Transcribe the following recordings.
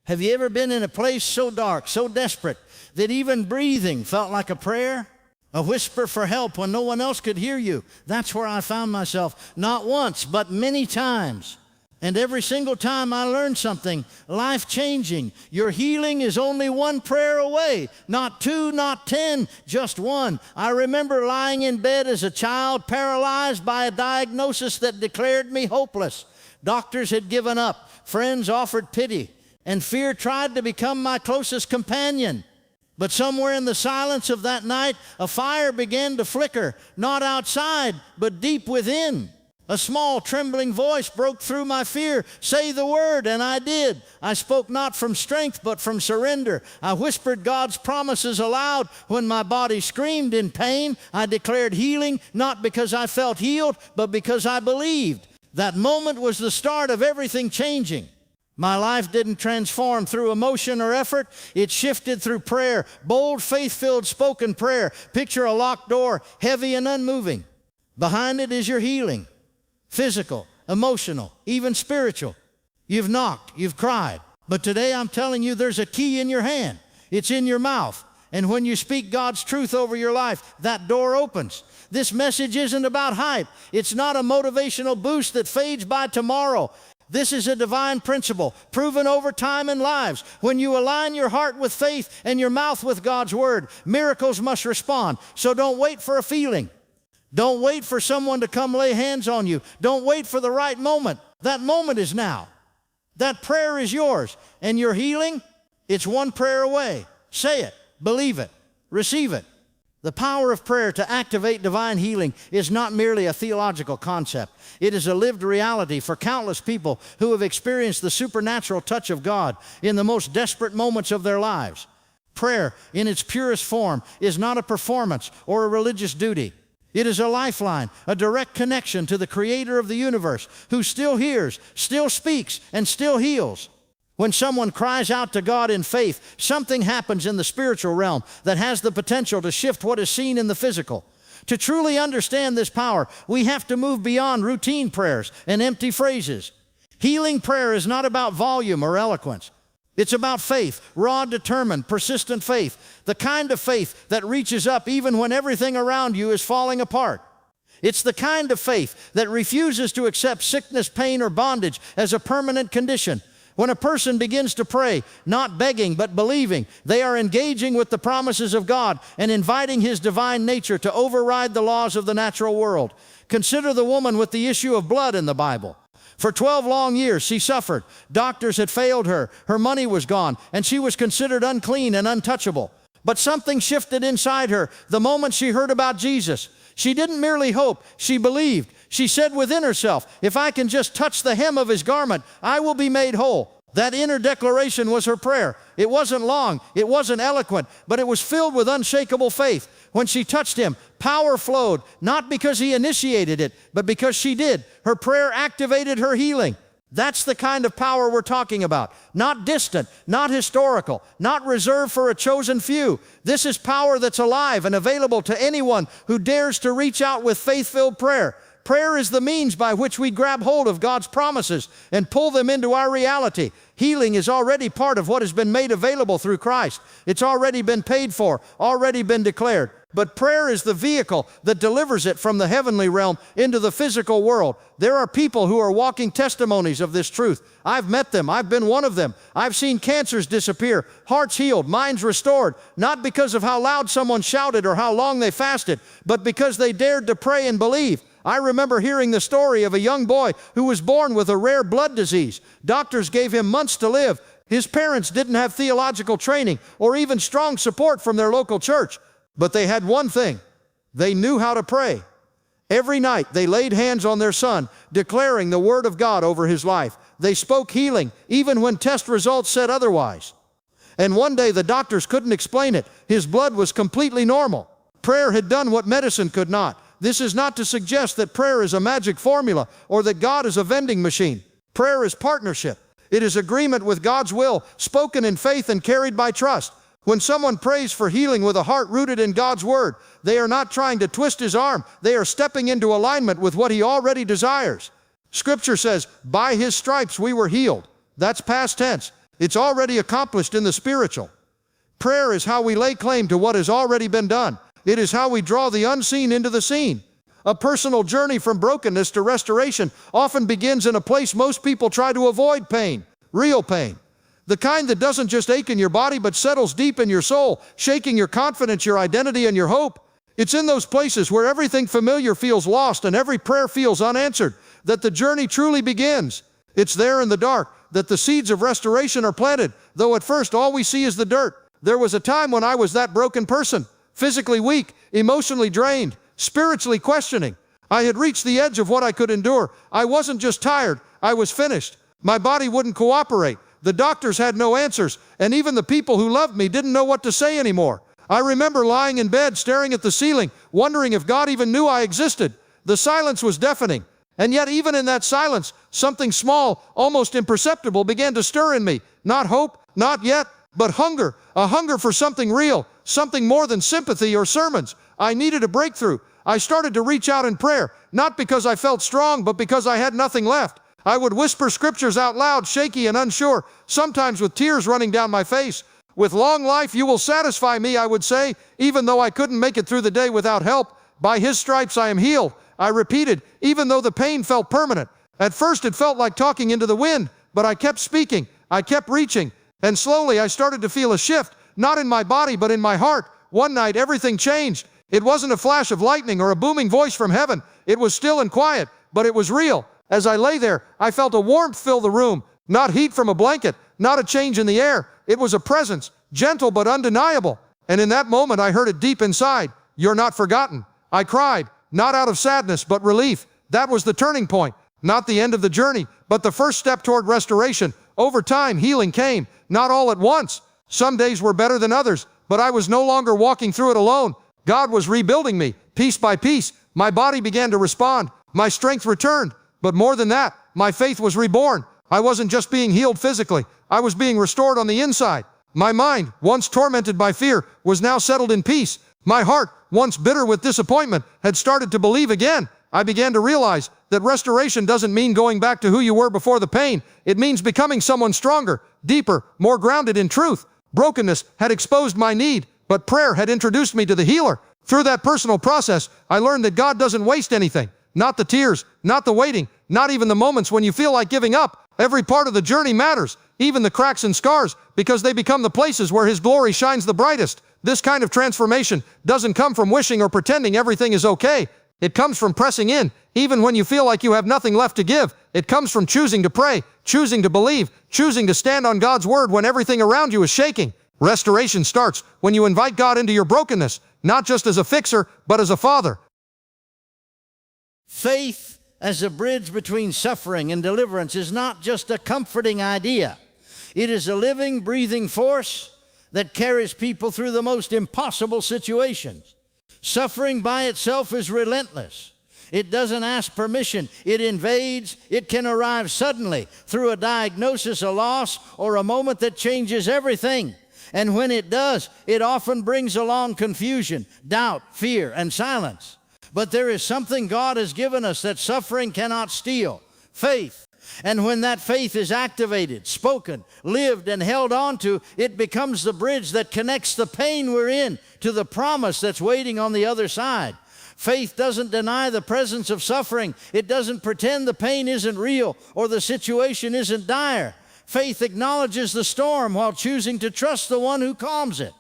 Have you ever been in a place so dark, so desperate, that even breathing felt like a prayer? A whisper for help when no one else could hear you. That's where I found myself, not once, but many times. And every single time I learned something life-changing. Your healing is only one prayer away. Not two, not 10, just one. I remember lying in bed as a child, paralyzed by a diagnosis that declared me hopeless. Doctors had given up. Friends offered pity. And fear tried to become my closest companion. But somewhere in the silence of that night, a fire began to flicker, not outside, but deep within. A small, trembling voice broke through my fear. Say the word, and I did. I spoke not from strength, but from surrender. I whispered God's promises aloud. When my body screamed in pain, I declared healing, not because I felt healed, but because I believed. That moment was the start of everything changing. My life didn't transform through emotion or effort. It shifted through prayer, bold, faith-filled spoken prayer. Picture a locked door, heavy and unmoving. Behind it is your healing, physical, emotional, even spiritual. You've knocked, you've cried. But today I'm telling you there's a key in your hand. It's in your mouth. And when you speak God's truth over your life, that door opens. This message isn't about hype. It's not a motivational boost that fades by tomorrow. This is a divine principle proven over time in lives. When you align your heart with faith and your mouth with God's word, miracles must respond. So don't wait for a feeling. Don't wait for someone to come lay hands on you. Don't wait for the right moment. That moment is now. That prayer is yours. And your healing, it's one prayer away. Say it, believe it, receive it. The power of prayer to activate divine healing is not merely a theological concept. It is a lived reality for countless people who have experienced the supernatural touch of God in the most desperate moments of their lives. Prayer, in its purest form, is not a performance or a religious duty. It is a lifeline, a direct connection to the Creator of the universe, who still hears, still speaks, and still heals. When someone cries out to God in faith, something happens in the spiritual realm that has the potential to shift what is seen in the physical. To truly understand this power, we have to move beyond routine prayers and empty phrases. Healing prayer is not about volume or eloquence. It's about faith, raw, determined, persistent faith, the kind of faith that reaches up even when everything around you is falling apart. It's the kind of faith that refuses to accept sickness, pain, or bondage as a permanent condition. When a person begins to pray, not begging but believing, they are engaging with the promises of God and inviting His divine nature to override the laws of the natural world. Consider the woman with the issue of blood in the Bible. For 12 long years she suffered. Doctors had failed her. Her money was gone, and she was considered unclean and untouchable. But something shifted inside her the moment she heard about Jesus. She didn't merely hope, she believed. She said within herself, if I can just touch the hem of His garment, I will be made whole. That inner declaration was her prayer. It wasn't long, it wasn't eloquent, but it was filled with unshakable faith. When she touched Him, power flowed, not because He initiated it, but because she did. Her prayer activated her healing. That's the kind of power we're talking about. Not distant, not historical, not reserved for a chosen few. This is power that's alive and available to anyone who dares to reach out with faith-filled prayer. Prayer is the means by which we grab hold of God's promises and pull them into our reality. Healing is already part of what has been made available through Christ. It's already been paid for, already been declared. But prayer is the vehicle that delivers it from the heavenly realm into the physical world. There are people who are walking testimonies of this truth. I've met them. I've been one of them. I've seen cancers disappear, hearts healed, minds restored, not because of how loud someone shouted or how long they fasted, but because they dared to pray and believe. I remember hearing the story of a young boy who was born with a rare blood disease. Doctors gave him months to live. His parents didn't have theological training or even strong support from their local church. But they had one thing. They knew how to pray. Every night they laid hands on their son, declaring the word of God over his life. They spoke healing, even when test results said otherwise. And one day the doctors couldn't explain it. His blood was completely normal. Prayer had done what medicine could not. This is not to suggest that prayer is a magic formula or that God is a vending machine. Prayer is partnership. It is agreement with God's will, spoken in faith and carried by trust. When someone prays for healing with a heart rooted in God's word, they are not trying to twist His arm. They are stepping into alignment with what He already desires. Scripture says, by His stripes we were healed. That's past tense. It's already accomplished in the spiritual. Prayer is how we lay claim to what has already been done. It is how we draw the unseen into the seen. A personal journey from brokenness to restoration often begins in a place most people try to avoid: pain, real pain. The kind that doesn't just ache in your body but settles deep in your soul, shaking your confidence, your identity, and your hope. It's in those places where everything familiar feels lost and every prayer feels unanswered that the journey truly begins. It's there in the dark that the seeds of restoration are planted, though at first all we see is the dirt. There was a time when I was that broken person, physically weak, emotionally drained, spiritually questioning. I had reached the edge of what I could endure. I wasn't just tired, I was finished. My body wouldn't cooperate. The doctors had no answers, and even the people who loved me didn't know what to say anymore. I remember lying in bed, staring at the ceiling, wondering if God even knew I existed. The silence was deafening, and yet even in that silence, something small, almost imperceptible, began to stir in me. Not hope, not yet, but hunger, a hunger for something real, something more than sympathy or sermons. I needed a breakthrough. I started to reach out in prayer, not because I felt strong, but because I had nothing left. I would whisper scriptures out loud, shaky and unsure, sometimes with tears running down my face. With long life you will satisfy me, I would say, even though I couldn't make it through the day without help. By his stripes I am healed, I repeated, even though the pain felt permanent. At first it felt like talking into the wind, but I kept speaking, I kept reaching, and slowly I started to feel a shift, not in my body but in my heart. One night everything changed. It wasn't a flash of lightning or a booming voice from heaven. It was still and quiet, but it was real. As I lay there, I felt a warmth fill the room, not heat from a blanket, not a change in the air. It was a presence, gentle but undeniable. And in that moment I heard it deep inside. You're not forgotten. I cried, not out of sadness but relief. That was the turning point, not the end of the journey, but the first step toward restoration. Over time, healing came, not all at once. Some days were better than others, but I was no longer walking through it alone. God was rebuilding me, piece by piece. My body began to respond. My strength returned. But more than that, my faith was reborn. I wasn't just being healed physically. I was being restored on the inside. My mind, once tormented by fear, was now settled in peace. My heart, once bitter with disappointment, had started to believe again. I began to realize that restoration doesn't mean going back to who you were before the pain. It means becoming someone stronger, deeper, more grounded in truth. Brokenness had exposed my need, but prayer had introduced me to the healer. Through that personal process, I learned that God doesn't waste anything. Not the tears, not the waiting, not even the moments when you feel like giving up. Every part of the journey matters, even the cracks and scars, because they become the places where His glory shines the brightest. This kind of transformation doesn't come from wishing or pretending everything is okay. It comes from pressing in, even when you feel like you have nothing left to give. It comes from choosing to pray, choosing to believe, choosing to stand on God's word when everything around you is shaking. Restoration starts when you invite God into your brokenness, not just as a fixer, but as a father. Faith as a bridge between suffering and deliverance is not just a comforting idea. It is a living, breathing force that carries people through the most impossible situations. Suffering by itself is relentless. It doesn't ask permission. It invades. It can arrive suddenly through a diagnosis, a loss, or a moment that changes everything. And when it does, it often brings along confusion, doubt, fear, and silence. But there is something God has given us that suffering cannot steal: faith. And when that faith is activated, spoken, lived, and held on to, it becomes the bridge that connects the pain we're in to the promise that's waiting on the other side. Faith doesn't deny the presence of suffering. It doesn't pretend the pain isn't real or the situation isn't dire. Faith acknowledges the storm while choosing to trust the one who calms it.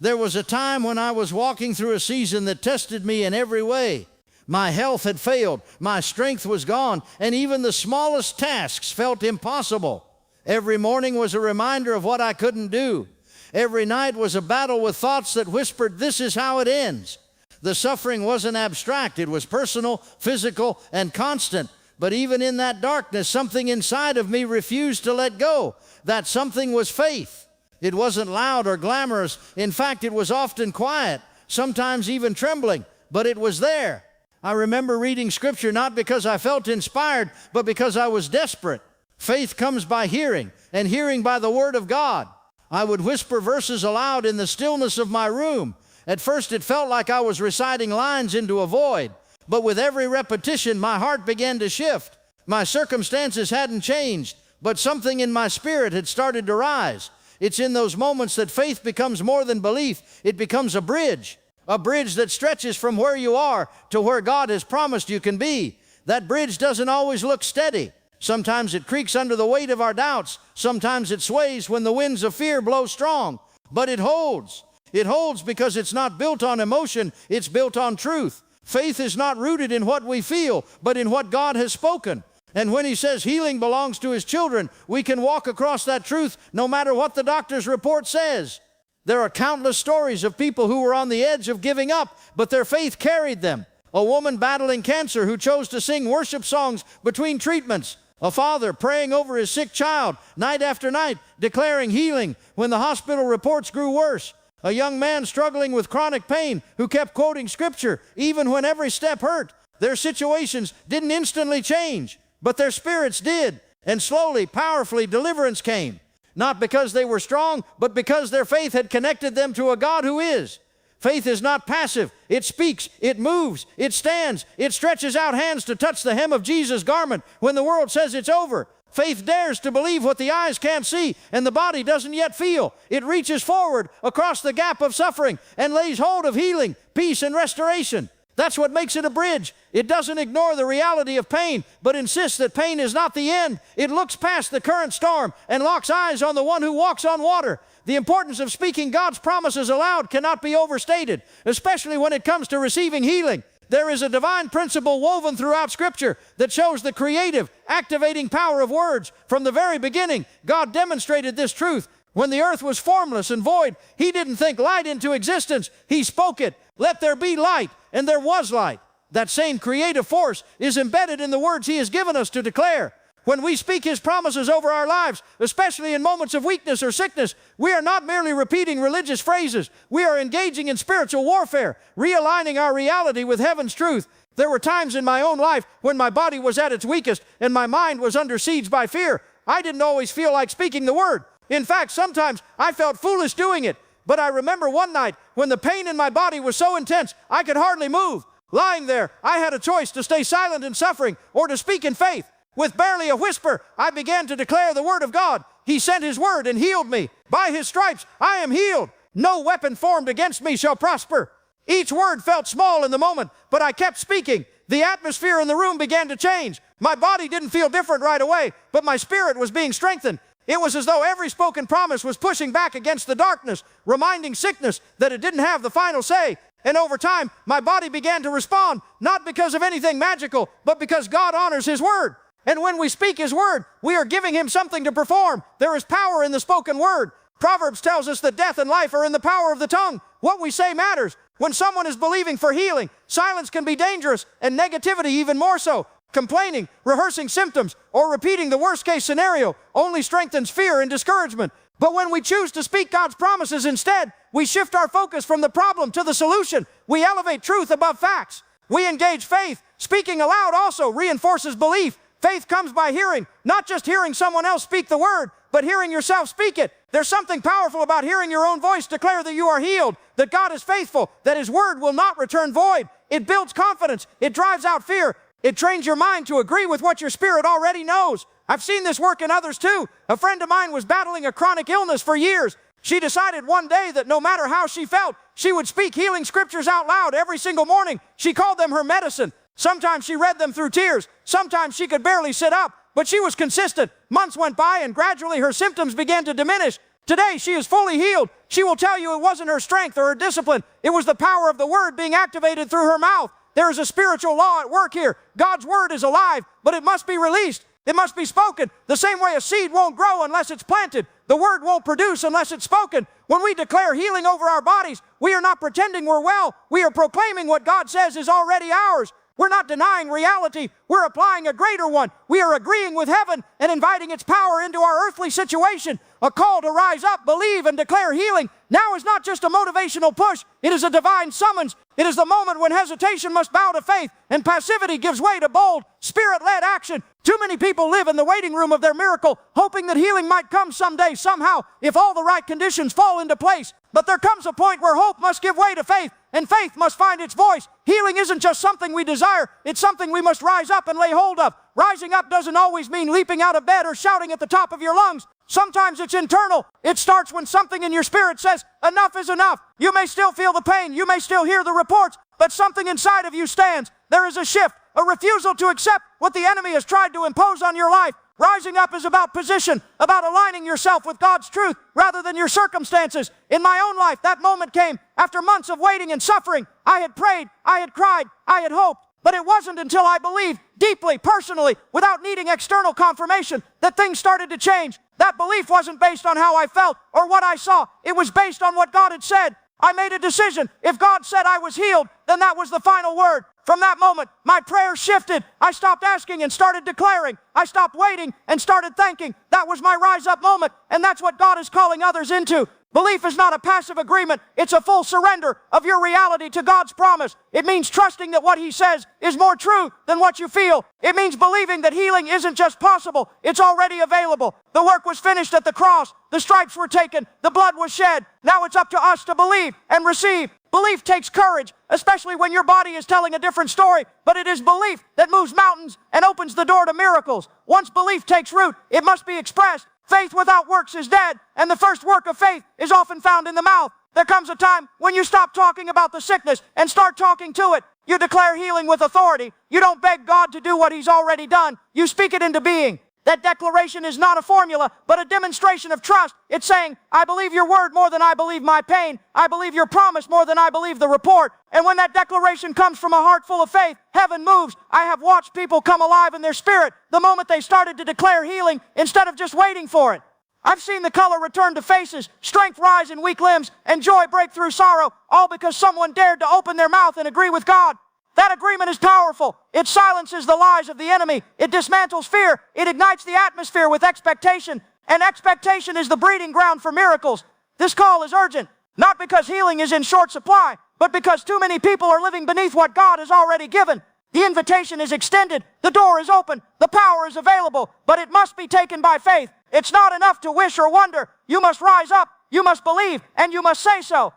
There was a time when I was walking through a season that tested me in every way. My health had failed, my strength was gone, and even the smallest tasks felt impossible. Every morning was a reminder of what I couldn't do. Every night was a battle with thoughts that whispered, "This is how it ends." The suffering wasn't abstract, it was personal, physical, and constant. But even in that darkness, something inside of me refused to let go. That something was faith. It wasn't loud or glamorous. In fact, it was often quiet, sometimes even trembling, but it was there. I remember reading Scripture not because I felt inspired, but because I was desperate. Faith comes by hearing, and hearing by the Word of God. I would whisper verses aloud in the stillness of my room. At first, it felt like I was reciting lines into a void, but with every repetition, my heart began to shift. My circumstances hadn't changed, but something in my spirit had started to rise. It's in those moments that faith becomes more than belief. It becomes a bridge that stretches from where you are to where God has promised you can be. That bridge doesn't always look steady. Sometimes it creaks under the weight of our doubts. Sometimes it sways when the winds of fear blow strong. But it holds. It holds because it's not built on emotion, it's built on truth. Faith is not rooted in what we feel, but in what God has spoken. And when He says healing belongs to His children, we can walk across that truth no matter what the doctor's report says. There are countless stories of people who were on the edge of giving up, but their faith carried them. A woman battling cancer who chose to sing worship songs between treatments. A father praying over his sick child night after night, declaring healing when the hospital reports grew worse. A young man struggling with chronic pain who kept quoting Scripture even when every step hurt. Their situations didn't instantly change, but their spirits did. And slowly, powerfully, deliverance came. Not because they were strong, but because their faith had connected them to a God who is. Faith is not passive. It speaks, it moves, it stands, it stretches out hands to touch the hem of Jesus' garment when the world says it's over. Faith dares to believe what the eyes can't see and the body doesn't yet feel. It reaches forward across the gap of suffering and lays hold of healing, peace, and restoration. That's what makes it a bridge. It doesn't ignore the reality of pain, but insists that pain is not the end. It looks past the current storm and locks eyes on the one who walks on water. The importance of speaking God's promises aloud cannot be overstated, especially when it comes to receiving healing. There is a divine principle woven throughout Scripture that shows the creative, activating power of words. From the very beginning, God demonstrated this truth. When the earth was formless and void, He didn't think light into existence. He spoke it. Let there be light, and there was light. That same creative force is embedded in the words He has given us to declare. When we speak His promises over our lives, especially in moments of weakness or sickness, we are not merely repeating religious phrases. We are engaging in spiritual warfare, realigning our reality with heaven's truth. There were times in my own life when my body was at its weakest and my mind was under siege by fear. I didn't always feel like speaking the word. In fact, sometimes I felt foolish doing it. But I remember one night when the pain in my body was so intense I could hardly move. Lying there, I had a choice to stay silent in suffering or to speak in faith. With barely a whisper, I began to declare the word of God. He sent His word and healed me. By His stripes, I am healed. No weapon formed against me shall prosper. Each word felt small in the moment, but I kept speaking. The atmosphere in the room began to change. My body didn't feel different right away, but my spirit was being strengthened. It was as though every spoken promise was pushing back against the darkness, reminding sickness that it didn't have the final say. And over time, my body began to respond, not because of anything magical, but because God honors His word. And when we speak His word, we are giving Him something to perform. There is power in the spoken word. Proverbs tells us that death and life are in the power of the tongue. What we say matters. When someone is believing for healing, silence can be dangerous, and negativity even more so. Complaining, rehearsing symptoms, or repeating the worst-case scenario only strengthens fear and discouragement. But when we choose to speak God's promises instead, we shift our focus from the problem to the solution. We elevate truth above facts. We engage faith. Speaking aloud also reinforces belief. Faith comes by hearing, not just hearing someone else speak the word, but hearing yourself speak it. There's something powerful about hearing your own voice declare that you are healed, that God is faithful, that His word will not return void. It builds confidence. It drives out fear. It trains your mind to agree with what your spirit already knows. I've seen this work in others too. A friend of mine was battling a chronic illness for years. She decided one day that no matter how she felt, she would speak healing scriptures out loud every single morning. She called them her medicine. Sometimes she read them through tears. Sometimes she could barely sit up, but she was consistent. Months went by and gradually her symptoms began to diminish. Today she is fully healed. She will tell you it wasn't her strength or her discipline. It was the power of the word being activated through her mouth. There is a spiritual law at work here. God's word is alive, but it must be released. It must be spoken. The same way a seed won't grow unless it's planted. The word won't produce unless it's spoken. When we declare healing over our bodies, we are not pretending we're well. We are proclaiming what God says is already ours. We're not denying reality. We're applying a greater one. We are agreeing with heaven and inviting its power into our earthly situation. A call to rise up, believe, and declare healing, Now is not just a motivational push, it is a divine summons. It is the moment when hesitation must bow to faith and passivity gives way to bold, Spirit-led action. Too many people live in the waiting room of their miracle, hoping that healing might come someday, somehow, if all the right conditions fall into place. But there comes a point where hope must give way to faith, and faith must find its voice. Healing isn't just something we desire, it's something we must rise up and lay hold of. Rising up doesn't always mean leaping out of bed or shouting at the top of your lungs. Sometimes it's internal. It starts when something in your spirit says, enough is enough. You may still feel the pain, you may still hear the reports, but something inside of you stands. There is a shift, a refusal to accept what the enemy has tried to impose on your life. Rising up is about position, about aligning yourself with God's truth rather than your circumstances. In my own life, that moment came after months of waiting and suffering. I had prayed, I had cried, I had hoped. But it wasn't until I believed deeply, personally, without needing external confirmation, that things started to change. That belief wasn't based on how I felt or what I saw. It was based on what God had said. I made a decision. If God said I was healed, then that was the final word. From that moment, my prayers shifted. I stopped asking and started declaring. I stopped waiting and started thanking. That was my rise up moment, and that's what God is calling others into. Belief is not a passive agreement. It's a full surrender of your reality to God's promise. It means trusting that what He says is more true than what you feel. It means believing that healing isn't just possible, it's already available. The work was finished at the cross. The stripes were taken. The blood was shed. Now it's up to us to believe and receive. Belief takes courage, especially when your body is telling a different story, but it is belief that moves mountains and opens the door to miracles. Once belief takes root, it must be expressed. Faith without works is dead, and the first work of faith is often found in the mouth. There comes a time when you stop talking about the sickness and start talking to it. You declare healing with authority. You don't beg God to do what He's already done. You speak it into being. That declaration is not a formula, but a demonstration of trust. It's saying, I believe your word more than I believe my pain. I believe your promise more than I believe the report. And when that declaration comes from a heart full of faith, heaven moves. I have watched people come alive in their spirit the moment they started to declare healing instead of just waiting for it. I've seen the color return to faces, strength rise in weak limbs, and joy break through sorrow, all because someone dared to open their mouth and agree with God. That agreement is powerful. It silences the lies of the enemy. It dismantles fear. It ignites the atmosphere with expectation. And expectation is the breeding ground for miracles. This call is urgent, not because healing is in short supply, but because too many people are living beneath what God has already given. The invitation is extended. The door is open. The power is available, but it must be taken by faith. It's not enough to wish or wonder. You must rise up. You must believe, and you must say so.